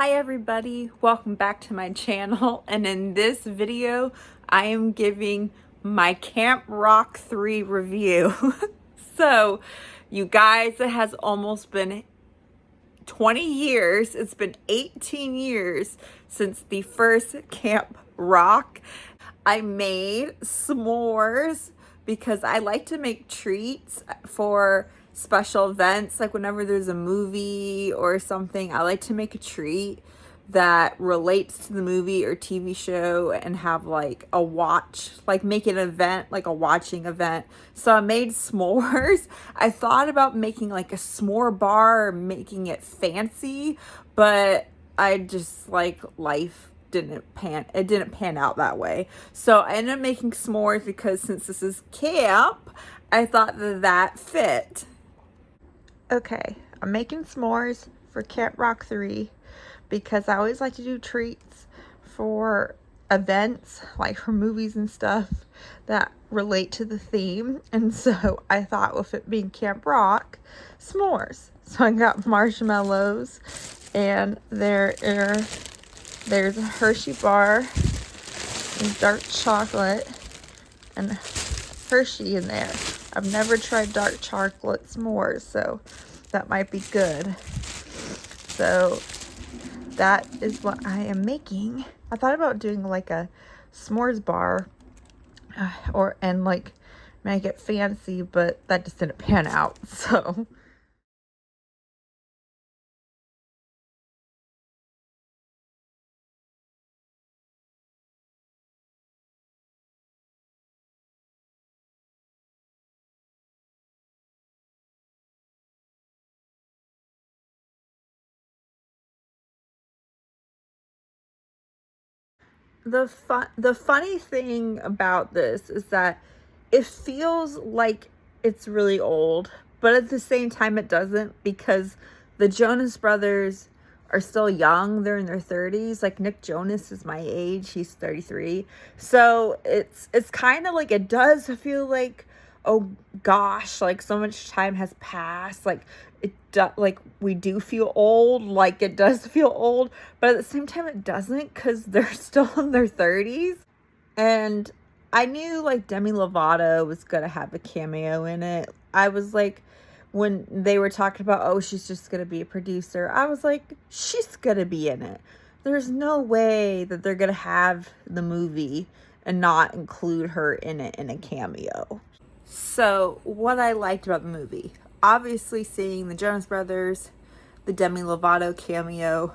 Hi everybody, welcome back to my channel, and in this video I am giving my Camp Rock 3 review. So you guys, it has almost been 20 years, it's been 18 years since the first Camp Rock. I made s'mores because I like to make treats for special events, like whenever there's a movie or something. I like to make a treat that relates to the movie or TV show and have like a watch, like make an event, like a watching event. So I made s'mores. I thought about making like a s'more bar, making it fancy, but I just like life didn't pan out that way. So I ended up making s'mores because since this is camp, I thought that fit. Okay, I'm making s'mores for Camp Rock 3 because I always like to do treats for events, like for movies and stuff that relate to the theme. And so I thought, with it being Camp Rock, s'mores. So I got marshmallows, and there's a Hershey bar and dark chocolate and Hershey in there. I've never tried dark chocolate s'mores, so that might be good. So that is what I am making. I thought about doing like a s'mores bar and like make it fancy, but that just didn't pan out. So the funny thing about this is that it feels like it's really old, but at the same time it doesn't, because the Jonas Brothers are still young. They're in their 30s. Like Nick Jonas is my age. He's 33. So it's kind of like, it does feel like, oh gosh, like so much time has passed. Like like we do feel old, like it does feel old, but at the same time it doesn't, because they're still in their 30s. And I knew like Demi Lovato was gonna have a cameo in it. I was like, when they were talking about, oh, she's just gonna be a producer, I was like, she's gonna be in it. There's no way that they're gonna have the movie and not include her in it in a cameo. So what I liked about the movie, obviously seeing the Jonas Brothers, the Demi Lovato cameo,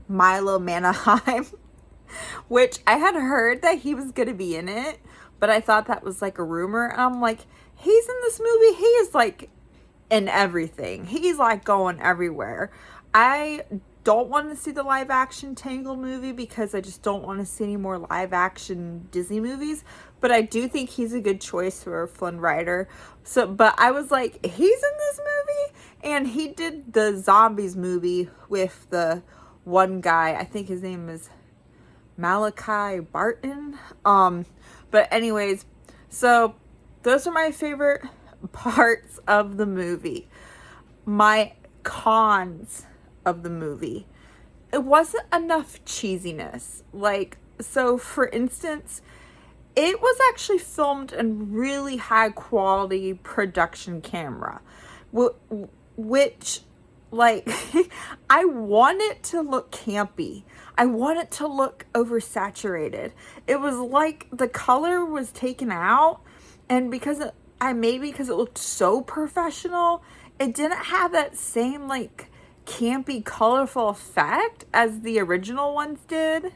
Milo Manheim, which I had heard that he was going to be in it, but I thought that was like a rumor. And I'm like, he's in this movie. He is like in everything. He's like going everywhere. I don't want to see the live action Tangled movie because I just don't want to see any more live action Disney movies. But I do think he's a good choice for Flynn Rider. So, but I was like, he's in this movie? And he did the Zombies movie with the one guy. I think his name is Malachi Barton. But anyways, so those are my favorite parts of the movie. My cons of the movie, it wasn't enough cheesiness. Like, so for instance, it was actually filmed in really high quality production camera, which like I want it to look campy. I want it to look oversaturated. It was like the color was taken out, and because it looked so professional, it didn't have that same like campy, colorful effect as the original ones did.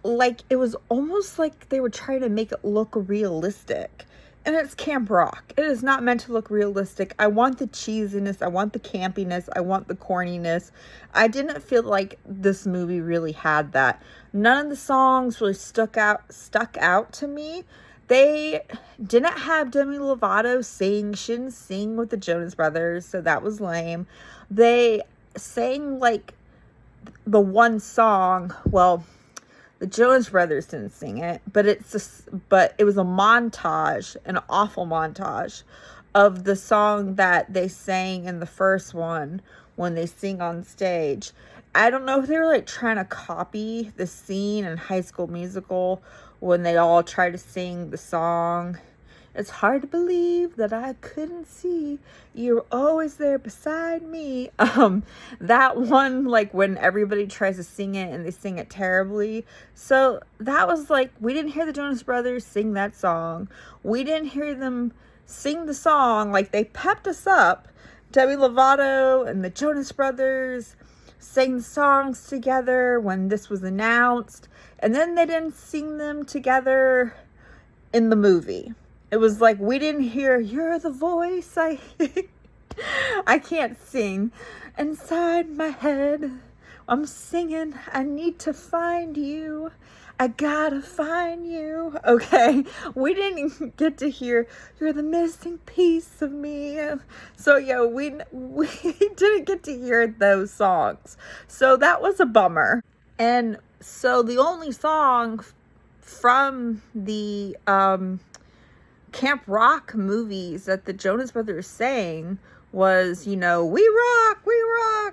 Like, it was almost like they were trying to make it look realistic. And it's Camp Rock. It is not meant to look realistic. I want the cheesiness. I want the campiness. I want the corniness. I didn't feel like this movie really had that. None of the songs really stuck out to me. They didn't have Demi Lovato sing. She didn't sing with the Jonas Brothers, so that was lame. They sang like the one song. Well, the Jonas Brothers didn't sing it, but it was a montage, an awful montage of the song that they sang in the first one when they sing on stage. I don't know if they were like trying to copy the scene in High School Musical when they all try to sing the song. It's hard to believe that I couldn't see you're always there beside me. That one, like when everybody tries to sing it and they sing it terribly. So that was like, we didn't hear the Jonas Brothers sing that song. We didn't hear them sing the song. Like, they pepped us up. Demi Lovato and the Jonas Brothers sang songs together when this was announced. And then they didn't sing them together in the movie. It was like, we didn't hear, you're the voice I can't sing. Inside my head, I'm singing, I need to find you. I gotta find you. Okay, we didn't get to hear, you're the missing piece of me. So yeah, we didn't get to hear those songs. So that was a bummer. And so the only song from the Camp Rock movies that the Jonas Brothers sang was, we rock,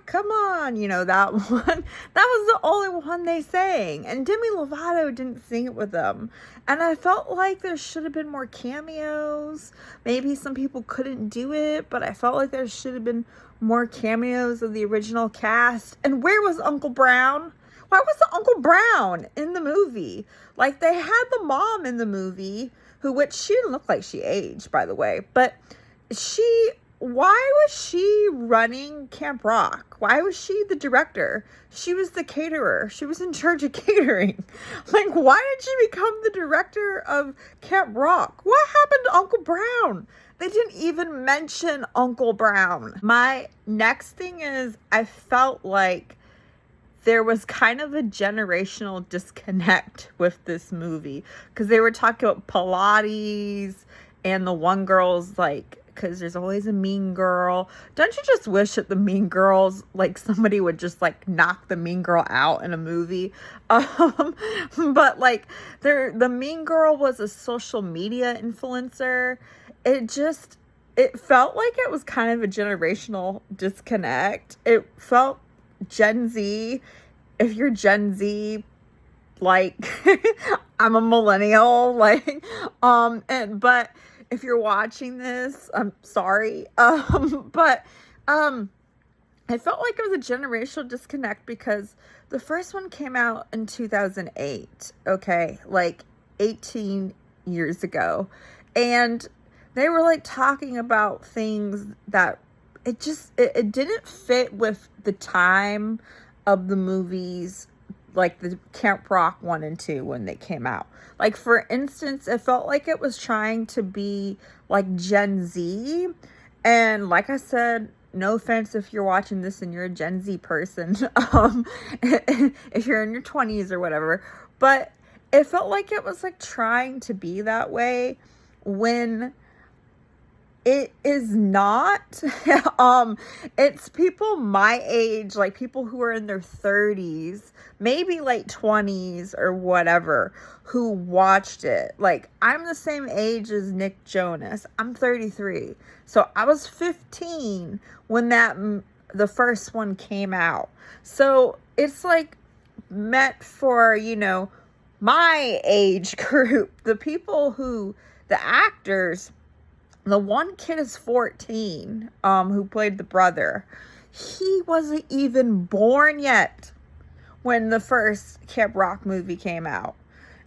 come on, that one. That was the only one they sang. And Demi Lovato didn't sing it with them. And I felt like there should have been more cameos. Maybe some people couldn't do it, but I felt like there should have been more cameos of the original cast. And where was Uncle Brown? Why was the Uncle Brown in the movie? Like, they had the mom in the movie, which she didn't look like she aged, by the way, but why was she running Camp Rock? Why was she the director? She was the caterer. She was in charge of catering. Like, why did she become the director of Camp Rock? What happened to Uncle Brown? They didn't even mention Uncle Brown. My next thing is, I felt like there was kind of a generational disconnect with this movie, because they were talking about Pilates and the one girl's like, because there's always a mean girl. Don't you just wish that the mean girls, like, somebody would just like knock the mean girl out in a movie? But like, the mean girl was a social media influencer. It felt like it was kind of a generational disconnect. It felt Gen Z. If you're Gen Z, like, I'm a millennial, like, but if you're watching this, I'm sorry. But I felt like it was a generational disconnect because the first one came out in 2008, okay, like 18 years ago. And they were like talking about things that it didn't fit with the time of the movies, like the Camp Rock 1 and 2 when they came out. Like, for instance, it felt like it was trying to be like Gen Z. And like I said, no offense if you're watching this and you're a Gen Z person, if you're in your 20s or whatever, but it felt like it was like trying to be that way when it is not. It's people my age, like people who are in their 30s, maybe late 20s or whatever, who watched it. Like, I'm the same age as Nick Jonas. I'm 33. So I was 15 when the first one came out. So it's like meant for, my age group, the actors. The one kid is 14, who played the brother. He wasn't even born yet when the first Camp Rock movie came out.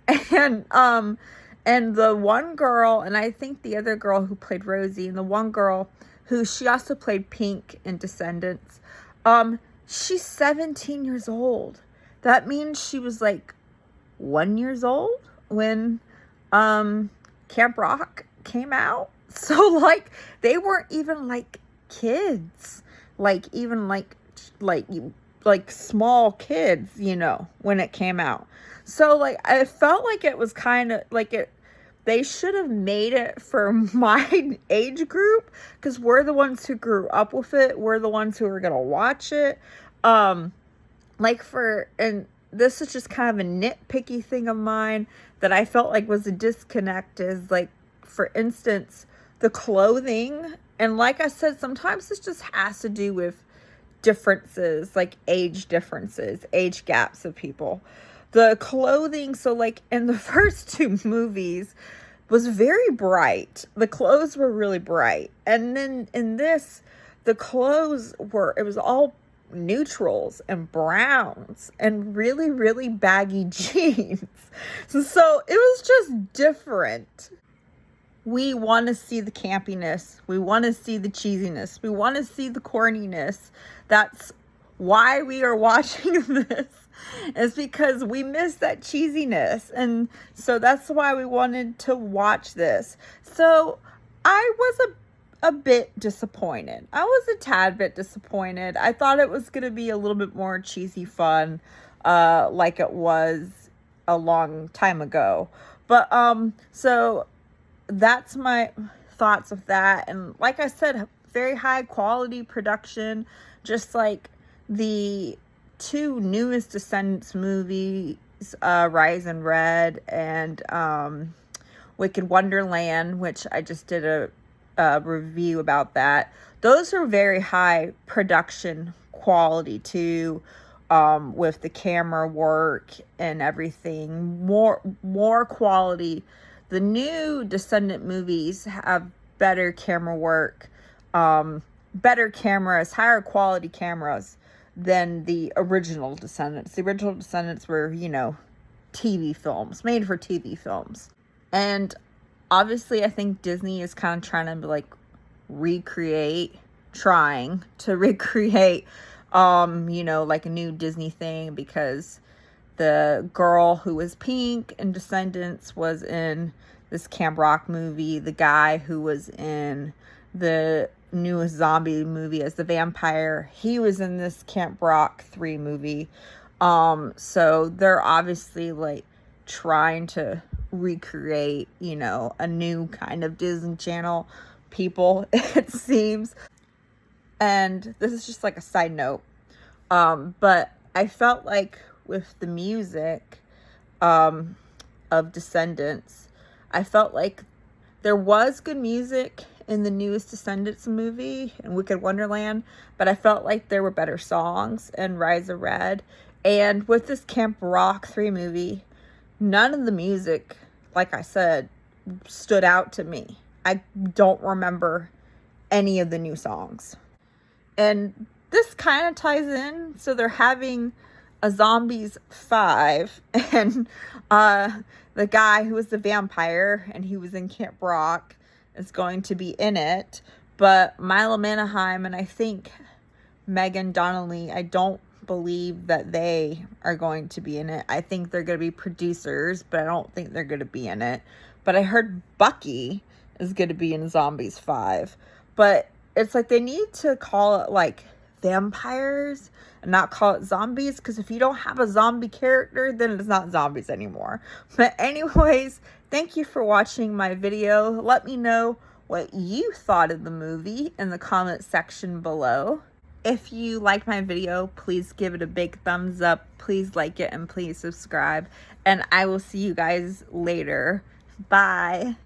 And the one girl, and I think the other girl who played Rosie, and the one girl she also played Pink in Descendants, she's 17 years old. That means she was like 1 year old when Camp Rock came out. So, like, they weren't even, like, kids. Like, even, like small kids, when it came out. So, like, I felt like it was kind of, like, they should have made it for my age group, because we're the ones who grew up with it. We're the ones who are going to watch it. And this is just kind of a nitpicky thing of mine that I felt like was a disconnect, is, like, for instance, the clothing. And like I said, sometimes this just has to do with differences, like age differences, age gaps of people. The clothing, so like in the first two movies, was very bright. The clothes were really bright. And then in this, the clothes were, it was all neutrals and browns and really, really baggy jeans. So it was just different. We want to see the campiness. We want to see the cheesiness. We want to see the corniness. That's why we are watching this, is because we miss that cheesiness. And so that's why we wanted to watch this. So I was a bit disappointed. I was a tad bit disappointed. I thought it was going to be a little bit more cheesy fun, like it was a long time ago. But, so that's my thoughts of that. And like I said, very high quality production, just like the two newest Descendants movies, Rise and Red and Wicked Wonderland, which I just did a review about that. Those are very high production quality too, with the camera work and everything. More quality. The new Descendant movies have better camera work, better cameras, higher quality cameras than the original Descendants. The original Descendants were, you know, TV films, made for TV films. And obviously, I think Disney is kind of trying to like trying to recreate, you know, like a new Disney thing, because the girl who was pink in Descendants was in this Camp Rock movie. The guy who was in the newest zombie movie as the vampire, he was in this Camp Rock 3 movie. So they're obviously like trying to recreate, you know, a new kind of Disney Channel people, it seems. And this is just like a side note. But I felt like with the music of Descendants, I felt like there was good music in the newest Descendants movie and Wicked Wonderland, but I felt like there were better songs in Rise of Red. And with this Camp Rock 3 movie, none of the music, like I said, stood out to me. I don't remember any of the new songs. And this kind of ties in. So they're having a Zombies 5, and the guy who was the vampire and he was in Camp Rock is going to be in it. But Milo Manheim and I think Megan Donnelly, I don't believe that they are going to be in it. I think they're going to be producers, but I don't think they're going to be in it. But I heard Bucky is going to be in Zombies 5. But it's like they need to call it like vampires and not call it zombies, because if you don't have a zombie character, then it's not zombies anymore. But anyways, thank you for watching my video. Let me know what you thought of the movie in the comment section below. If you liked my video, please give it a big thumbs up. Please like it and please subscribe. And I will see you guys later. Bye.